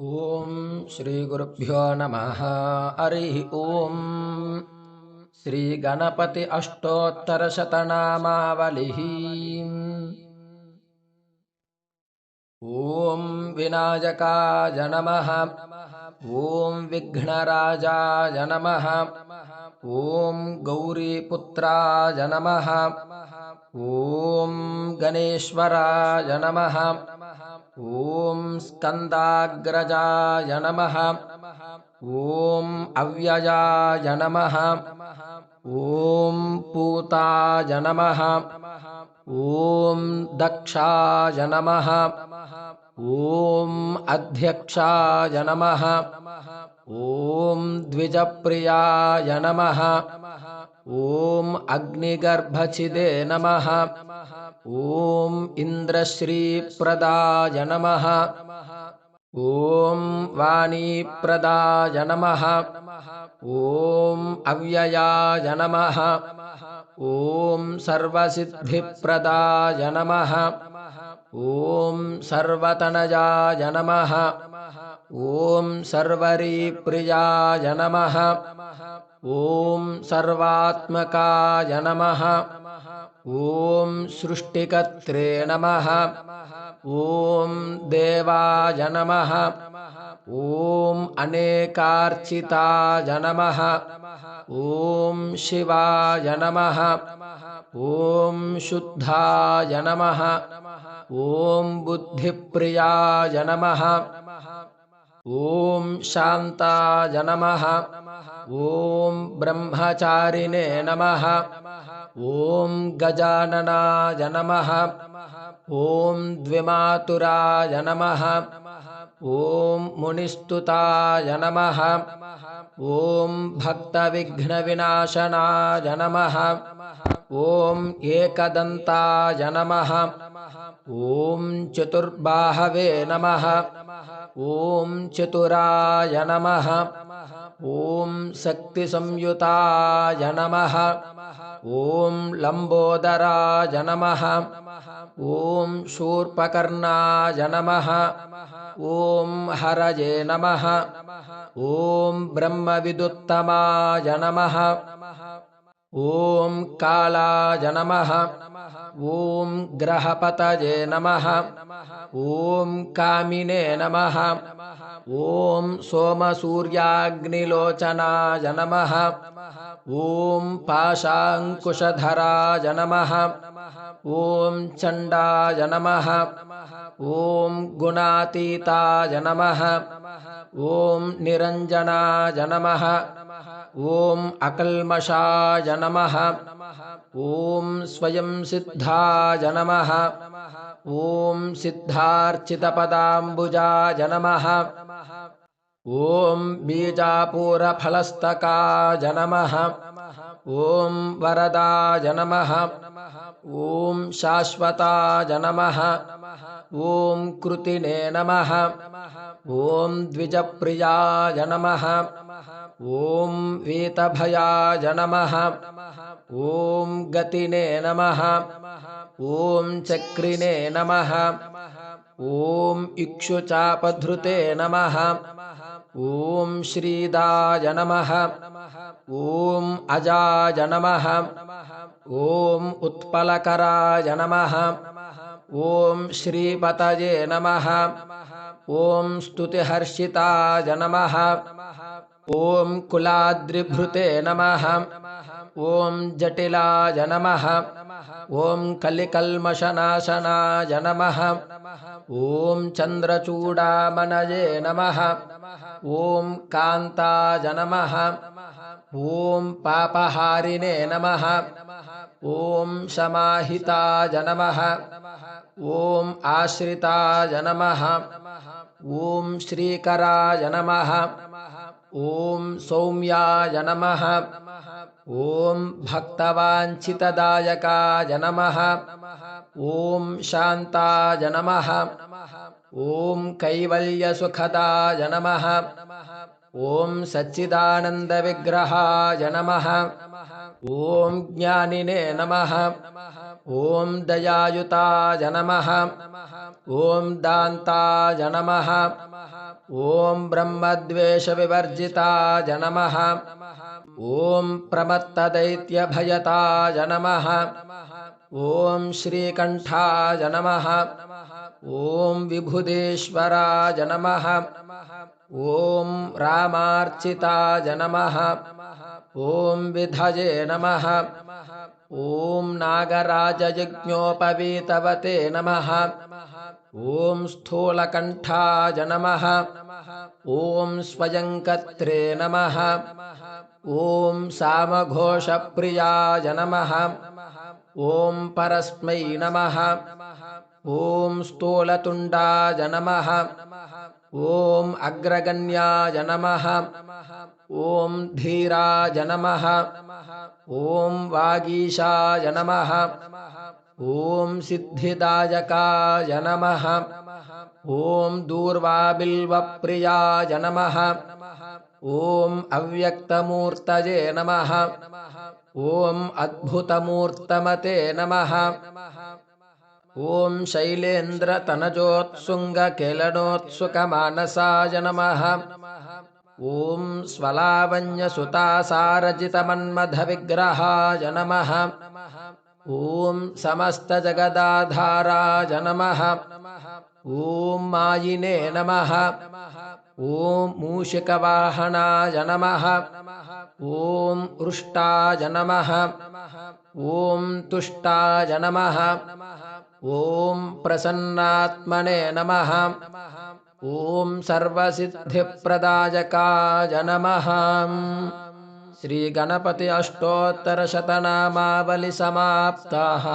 ओम श्री गुरुभ्यो नमः। हरिः ओम। श्री गणपति अष्टोत्तर शतनामावलिः। ओम विनायकाय नमः। ओम विघ्नराजाय नमः। ओम गौरीपुत्राय नमः। ओम गणेश्वराय नमः। ओम स्कंदाग्रजाय नमः। ओम अव्ययाय नमः। ओम पूताय नमः। ओम दक्षाय नमः। ओम अध्यक्षाय नमः। ओम द्विजप्रियाय नमः। ओम अग्निगर्भछिदे नमः। ओम इंद्रश्रीप्रदाय नमः। ओम वाणीप्रदाय नमः। ओम अव्ययाय नमः। ओम सर्वसिद्धिप्रदाय नमः। ओम सर्वतनजाय नमः। ओम सर्वरीप्रियाय नमः। ओम सर्वात्मकाय नमः। ओम सृष्टिकर्त्रे नमः। ओम देवाय नमः। ओम अनेकार्चिताय नमः। ओम शिवाय नमः। ओम शुद्धाय नमः। ओम बुद्धिप्रियाय नमः। ओम शांताय नमः। ओम ब्रह्मचारिणे नमः। ओम गजाननाय नमः। ओम द्विमातुराय नमः। ओम मुनिस्तुताय नमः। ओम भक्तविघ्नविनाशनाय नमः। ओम एकदन्ताय नमः। ओम चतुर्बाहवे नमः। ओम चतुराय नमः। ओम शक्तिसंयुताय नमः। ओम लंबोदराय नमः। ओम शूर्पकर्णाय नमः। ओम हरये नमः। ओम ब्रह्मविदुत्तमाय नमः। ओम कालाय नमः। ओम ग्रहपतये नमः। ओम कामिने नमः। ओम सोमसूर्याग्निलोचनाय नमः। ओम पाशांकुशधराय नमः। ओम चंडाय नमः। ओम गुणातीताय नमः। ओम निरंजनाय नमः। ओम अकल्मषाय नमः। ओम स्वयं सिद्धाय नमः। ओम सिद्धार्चितपदाम्बुजाय नमः। ओम बीजापूरफलस्तकाय नमः। ओम वरदाय नमः। ओम शाश्वताय नमः। ओम कृतिने नमः। ओम द्विजप्रियाय नमः। ओम वीतभयाय नमः। ओम गतिने नमः। ओम चक्रिणे नमः। ओम इक्षुचापधृते नमः। ओम श्रीदाय नमः। ओम अजाय नमः। ओम उत्पलकराय नमः। ओम श्रीपतये नमः। ओम स्तुतिहर्षिताय नमः। ओम कुलाद्रिभृते नमः। ओम जटिलाय नमः। ओम कलिकल्मषनाशनाय नमः। ओम चंद्रचूडामणये नमः। ओम कांताय नमः। ओम पापहारिणे नमः। ओम समाहिताय नमः। ओम आश्रिताय नमः। ओम श्रीकराय नमः। ओम सौम्याय नमः। ओम भक्तवाञ्छितदायकाय नमः। ओम शांताय नमः। ओम कैवल्यसुखदाय नमः। ओम सच्चिदानन्दविग्रहाय नमः। ओम ज्ञानिने नमः। ओम दयायुताय नमः। ॐ दान्ताय नमः ॐ ब्रह्मद्वेषविवर्जिताय नमः ॐ प्रमत्तदैत्यभयताय नमः ॐ श्रीकण्ठाय नमः ॐ विभुदेश्वराय नमः ॐ रामार्चिताय नमः ॐ विधये नमः ॐ नागराजयज्ञोपवीतवते नमः ॐ स्थूलकण्ठाय नमः ॐ स्वयंकर्त्रे नमः ॐ सामघोषप्रियाय नमः ॐ परस्मै नमः ॐ स्थूलतुण्डाय नमः ॐ अग्रगण्याय नमः ॐ धीराय नमः ॐ वागीशाय नमः ॐ सिद्धिदायकाय नमः ॐ दूर्वाबिल्वप्रियाय नमः ॐ अव्यक्तमूर्तये नमः ॐ अद्भुतमूर्तमते नमः ॐ शैलेन्द्रतनजोत्सुङ्गकेलनोत्सुकमानसाय नमः ॐ स्वलावण्यसुतासारजितमन्मथविग्रहाय नमः ॐ समस्तजगदाधाराय नमः ॐ मायिने नमः ॐ मूषिकवाहनाय नमः ॐ रुष्टाय नमः ॐ तुष्टाय नमः ॐ प्रसन्नात्मने नमः ॐ सर्वसिद्धिप्रदायकाय नमः श्रीगणपति अष्टोत्तरशतनामावलिसमाप्तः।